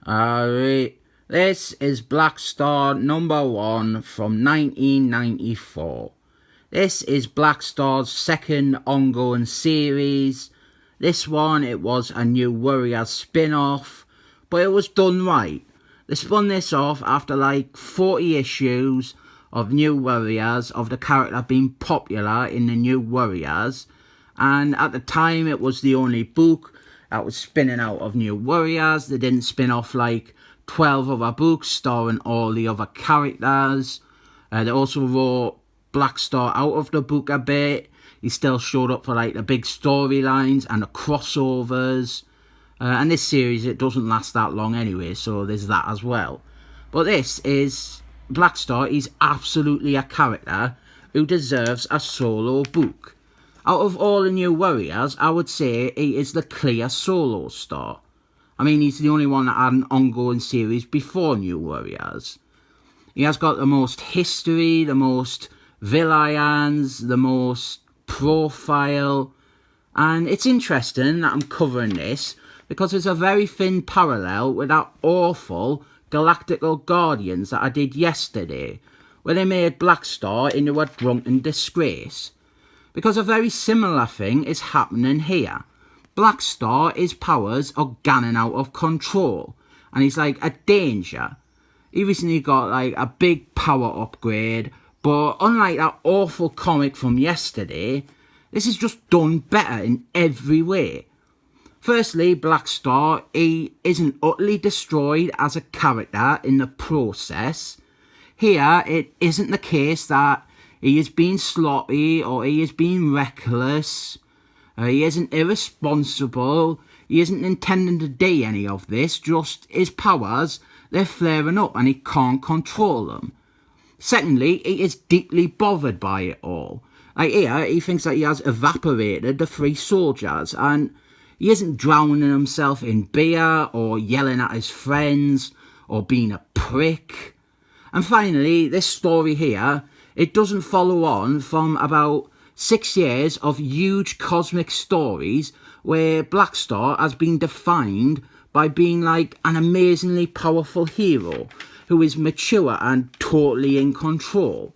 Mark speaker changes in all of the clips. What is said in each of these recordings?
Speaker 1: Alright, this is Black Star #1 from 1994. This is Black Star's second ongoing series. This one, it was a New Warriors spin-off, but it was done right. They spun this off after like 40 issues of New Warriors, of the character being popular in the New Warriors, and at the time it was the only book that was spinning out of New Warriors. They didn't spin off like 12 other books starring all the other characters. They also wrote Black Star out of the book a bit. He still showed up for like the big storylines and the crossovers. And this series, it doesn't last that long anyway, so there's that as well. But this is Black Star. He's absolutely a character who deserves a solo book. Out of all the New Warriors, I would say he is the clear solo star. I mean, he's the only one that had an ongoing series before New Warriors. He has got the most history, the most villains, the most profile. And it's interesting that I'm covering this because there's a very thin parallel with that awful Galactical Guardians that I did yesterday, where they made Black Star into a drunken disgrace. Because a very similar thing is happening here. Black Star, his powers are gunning out of control, and he's like a danger. He recently got like a big power upgrade, but unlike that awful comic from yesterday, this is just done better in every way. Firstly, Black Star, he isn't utterly destroyed as a character in the process. Here, it isn't the case that he is being sloppy or he is being reckless. He isn't irresponsible. He isn't intending to do any of this. Just his powers, they're flaring up and he can't control them. Secondly, he is deeply bothered by it all. Like here, he thinks that he has evaporated the three soldiers, and he isn't drowning himself in beer or yelling at his friends or being a prick. And finally, this story here, it doesn't follow on from about 6 years of huge cosmic stories where Black Star has been defined by being like an amazingly powerful hero who is mature and totally in control.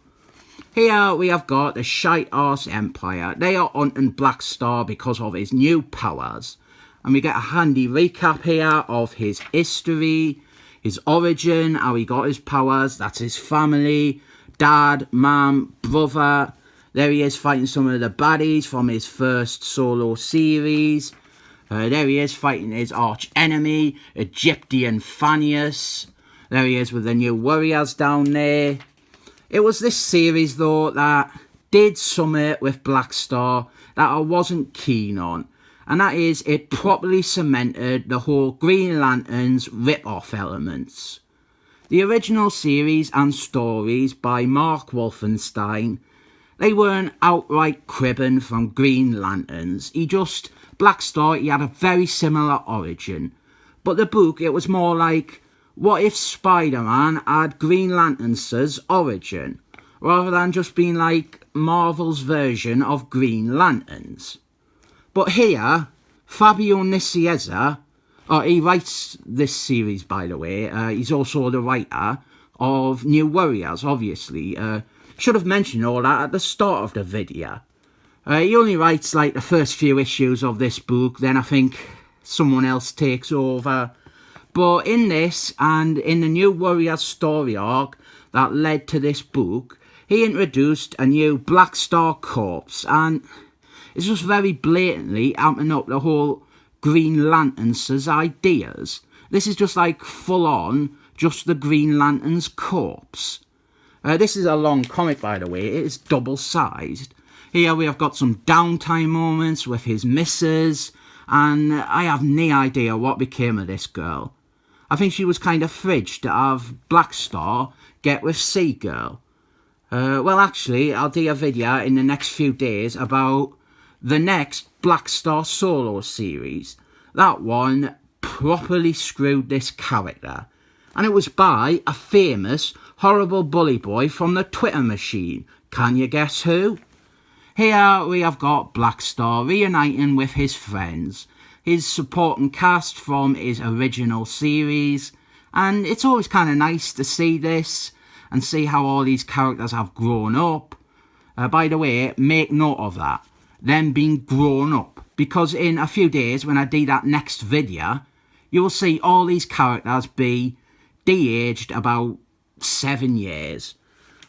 Speaker 1: Here we have got the shi'ar Empire. They are hunting Black Star because of his new powers. And we get a handy recap here of his history, his origin, how he got his powers. That's his family, dad, mum, brother. There he is fighting some of the baddies from his first solo series. There he is fighting his arch enemy, Egyptian Phineas. There he is with the New Warriors down there. It was this series though that did something with Black Star that I wasn't keen on. And that is, it properly cemented the whole Green Lantern's rip-off elements. The original series and stories by Mark Wolfenstein, they weren't outright cribbing from Green Lanterns. Black Star, he had a very similar origin. But the book, it was more like, what if Spider-Man had Green Lantern's origin, rather than just being like Marvel's version of Green Lanterns. But here, Fabian Nicieza, he writes this series, by the way. He's also the writer of New Warriors, obviously. Should have mentioned all that at the start of the video. He only writes like the first few issues of this book, then I think someone else takes over. But in this, and in the New Warriors story arc that led to this book, he introduced a new Black Star Corps, and it's just very blatantly amping up the whole Green Lantern's ideas. This is just like full on, just the Green Lantern's corpse. This is a long comic, by the way. It is double-sized. Here we have got some downtime moments with his missus, and I have no idea what became of this girl. I think she was kind of fridged to have Black Star get with Seagirl. Well, actually, I'll do a video in the next few days about the next Black Star solo series. That one properly screwed this character. And it was by a famous, horrible bully boy from the Twitter machine. Can you guess who? Here we have got Black Star reuniting with his friends. his supporting cast from his original series, and it's always kind of nice to see this and see how all these characters have grown up. By the way, make note of that, them being grown up, because in a few days when I do that next video, you will see all these characters be de-aged about 7 years.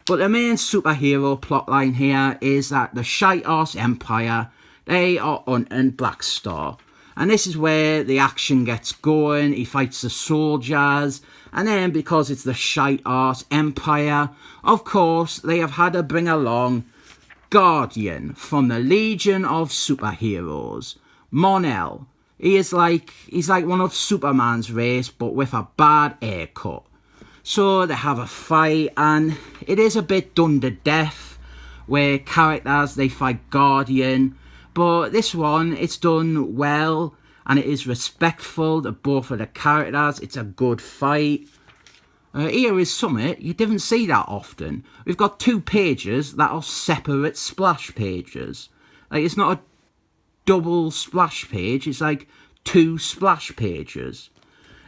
Speaker 1: But the main superhero plotline here is that the shi'ar Empire, they are hunting Black Star. And this is where the action gets going. He fights the soldiers. And then because it's the shi'ar Empire, of course, they have had to bring along Guardian from the Legion of Superheroes. Mon-El. He's like one of Superman's race, but with a bad haircut. So they have a fight, and it is a bit done to death, where characters, they fight Guardian. But this one, it's done well, and it is respectful to both of the characters. It's a good fight. Here is something you didn't see that often. We've got 2 pages that are separate splash pages. Like, it's not a double splash page, it's like 2 splash pages.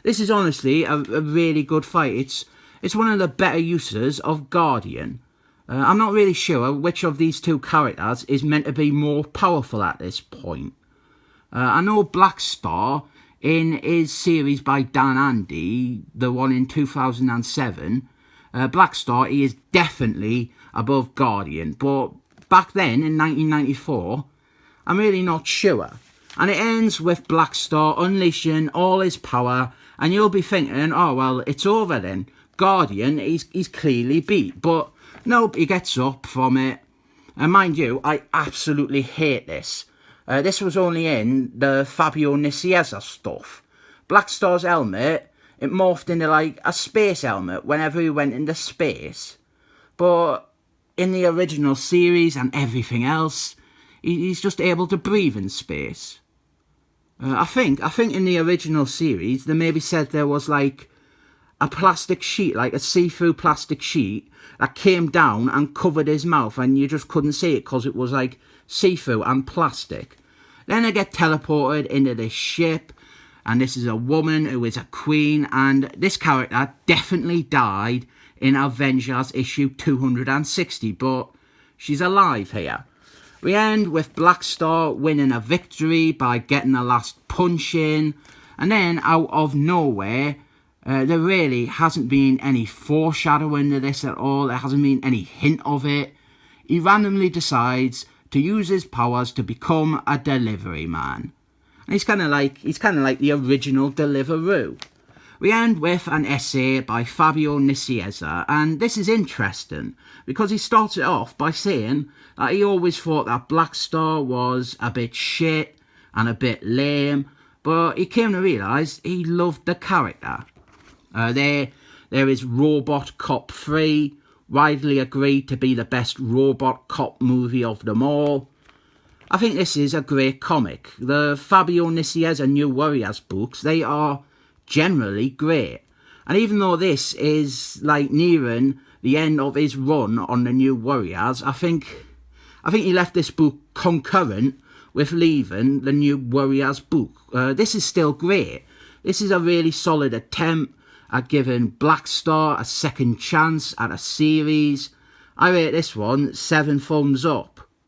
Speaker 1: This is honestly a really good fight. It's one of the better uses of Guardian. I'm not really sure which of these 2 characters is meant to be more powerful at this point. I know Black Star, in his series by Dan Andy, the one in 2007, Black Star, he is definitely above Guardian. But back then, in 1994, I'm really not sure. And it ends with Black Star unleashing all his power, and you'll be thinking, oh well, it's over then. Guardian, he's clearly beat. But nope, he gets up from it. And mind you, I absolutely hate this. This was only in the Fabian Nicieza stuff. Black Star's helmet, it morphed into like a space helmet whenever he went into space. But in the original series and everything else, he's just able to breathe in space. I think in the original series, they maybe said there was like a plastic sheet, like a see-through plastic sheet, that came down and covered his mouth, and you just couldn't see it because it was like see-through and plastic. Then they get teleported into this ship, and this is a woman who is a queen, and this character definitely died in Avengers issue 260, but she's alive here. We end with Black Star winning a victory by getting the last punch in, and then out of nowhere, there really hasn't been any foreshadowing to this at all. There hasn't been any hint of it. He randomly decides to use his powers to become a delivery man. And he's kind of like the original Deliveroo. We end with an essay by Fabian Nicieza, and this is interesting because he starts it off by saying that he always thought that Black Star was a bit shit and a bit lame, but he came to realise he loved the character. There is Robot Cop 3, widely agreed to be the best robot cop movie of them all. I think this is a great comic. The Fabian Nicieza New Warriors books, they are generally great. And even though this is like nearing the end of his run on the New Warriors, I think he left this book concurrent with leaving the New Warriors book. This is still great. This is a really solid attempt at giving Black Star a second chance at a series. I rate this one 7 thumbs up.